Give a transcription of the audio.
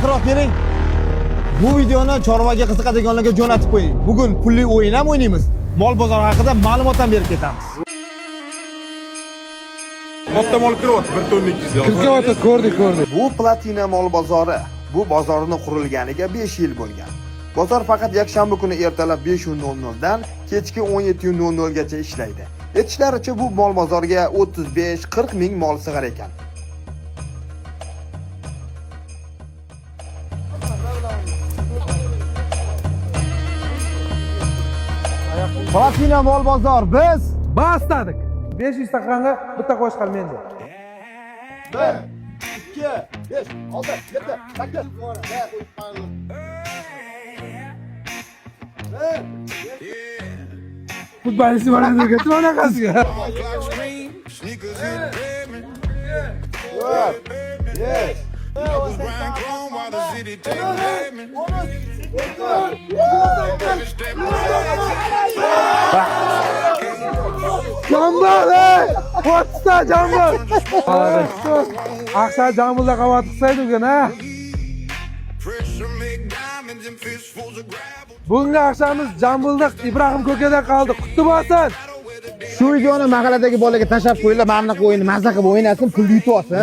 Yaqinroq keling. Bu videoni chorvaga qiziqadiganlarga jo'natib qo'ying. Bugun pulli o'yin ham o'ynaymiz. Mol bozor haqida ma'lumot ham berib ketamiz. Katta mol kiryapti, 1 tonna 200 yozdi. Kiryapti, ko'rdik. Bu Platina mol bozori. Bu bozorning qurilganiga 5 yil bo'lgan. Bozor faqat yakshanba kuni ertalab 5:00 dan kechki 17:00 gacha ishlaydi. Aytishlaricha bu mol bozorga 35-40 ming mol sig'ar ekan. Platina mol bozor biz Bastadik. 500 staqonga bitta qo'shqal menda. 1 2 5 6 7 8 Futbolchi bo'ladigan to'naqasiga. Jambal, qo'tsa jambal. Aqsa jambalda qavat qilsaydi-ku, ha. Bunga aqshamiz jambalda Ibrohim ko'kada qoldi. Qutli bo'lsin. Shu videoni mahalladagi bolaga tashab qo'yinglar, mana bunaqa o'yinni mazza qilib o'ynasin, pul yutib olsin.